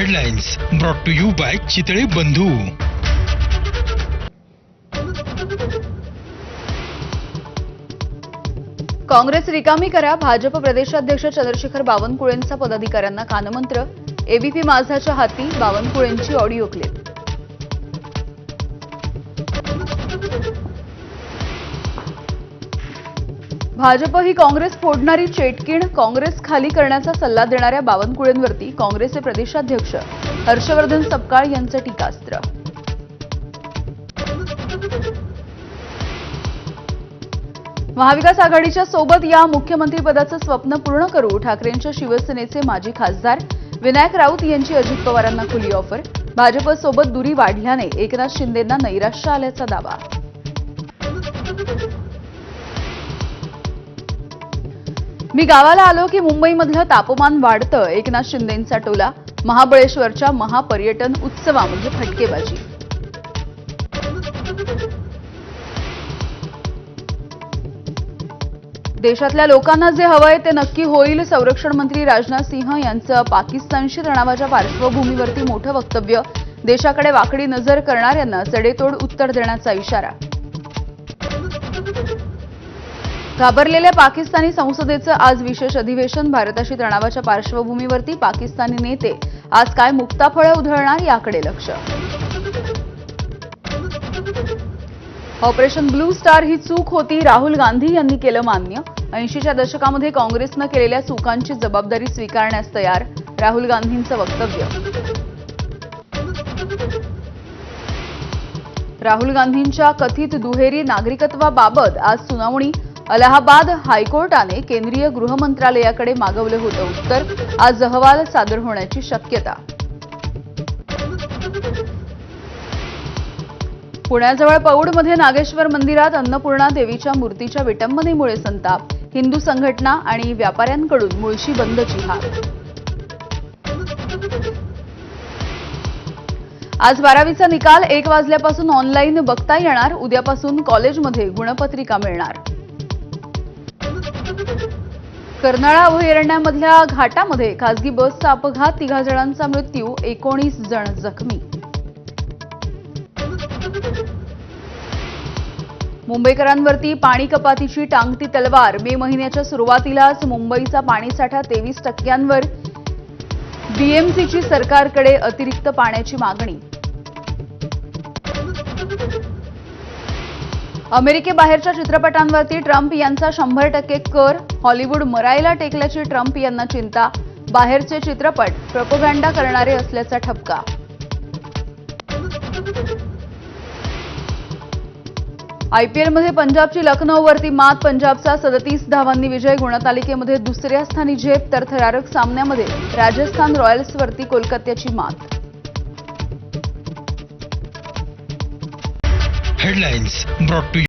Headlines brought to you by Chitale Bandhu. Congress रिकामी करा, भाजप प्रदेशाध्यक्ष चंद्रशेखर बावनकुळेंचा पदाधिकाऱ्यांना कानमंत्र। एबीपी माझाच्या हाती बावनकुळेंची ऑडिओ क्लिप। भाजप ही काँग्रेस फोडणारी चेटकीण, काँग्रेस खाली करण्याचा सल्ला देणाऱ्या बावनकुळेंवरती काँग्रेसचे प्रदेशाध्यक्ष हर्षवर्धन सपकाळ यांचं टीकास्त्र। महाविकास आघाडीच्या सोबत या मुख्यमंत्रीपदाचं स्वप्न पूर्ण करू, ठाकरेंच्या शिवसेनेचे माजी खासदार विनायक राऊत यांची अजित पवारांना खुली ऑफर। भाजपसोबत दुरी वाढल्याने एकनाथ शिंदेंना नैराश्य आल्याचा दावा। मी गावाला आलो की मुंबईमधलं तापमान वाढतं, एकनाथ शिंदेंचा टोला। महाबळेश्वरच्या महापर्यटन उत्सवामध्ये फटकेबाजी। देशातल्या लोकांना जे हवंय ते नक्की होईल, संरक्षण मंत्री राजनाथ सिंह यांचं पाकिस्तानशी तणावाच्या पार्श्वभूमीवरती मोठं वक्तव्य। देशाकडे वाकडी नजर करणाऱ्यांना सडेतोड उत्तर देण्याचा इशारा। घाबरलेल्या पाकिस्तानी संसदेचं आज विशेष अधिवेशन। भारताशी तणावाच्या पार्श्वभूमीवरती पाकिस्तानी नेते आज काय मुक्ताफळं उधळणार याकडे लक्ष। ऑपरेशन ब्लू स्टार ही चूक होती, राहुल गांधी यांनी केलं मान्य। 80च्या दशकामध्ये काँग्रेसनं केलेल्या चुकांची जबाबदारी स्वीकारण्यास तयार, राहुल गांधींचं वक्तव्य। राहुल गांधींच्या कथित दुहेरी नागरिकत्वाबाबत आज सुनावणी। अलाहाबाद हायकोर्टाने केंद्रीय गृह मंत्रालयाकडे मागवलं होतं उत्तर, आज अहवाल सादर होण्याची शक्यता। पुण्याजवळ पौडमध्ये नागेश्वर मंदिरात अन्नपूर्णा देवीच्या मूर्तीच्या विटंबनेमुळे संताप, हिंदू संघटना आणि व्यापाऱ्यांकडून मुळशी बंदची हाक। आज 12वीचा निकाल 1 वाजल्यापासून ऑनलाईन बघता येणार, उद्यापासून कॉलेजमध्ये गुणपत्रिका मिळणार। कर्नाळा अभयारण्यामधल्या घाटामध्ये खासगी बसचा अपघात, 3 जणांचा मृत्यू, 19 जण जखमी। मुंबईकरांवरती पाणी कपातीची टांगती तलवार, मे महिन्याच्या सुरुवातीलाच मुंबईचा पाणीसाठा 23%वर, बीएमसीची सरकारकडे अतिरिक्त पाण्याची मागणी। अमेरिकेबाहेरच्या चित्रपटांवरती ट्रम्प यांचा 100% कर, हॉलिवूड मरायला टेकल्याची ट्रम्प यांना चिंता, बाहेरचे चित्रपट प्रोपगंडा करणारे असल्याचा ठपका। आयपीएलमध्ये पंजाबची लखनौवरती मात, पंजाबचा 37 धावांनी विजय, गुणतालिकेमध्ये दुसऱ्या स्थानी झेप, तर थरारक सामन्यामध्ये राजस्थान रॉयल्सवरती कोलकात्याची मात। Headlines brought to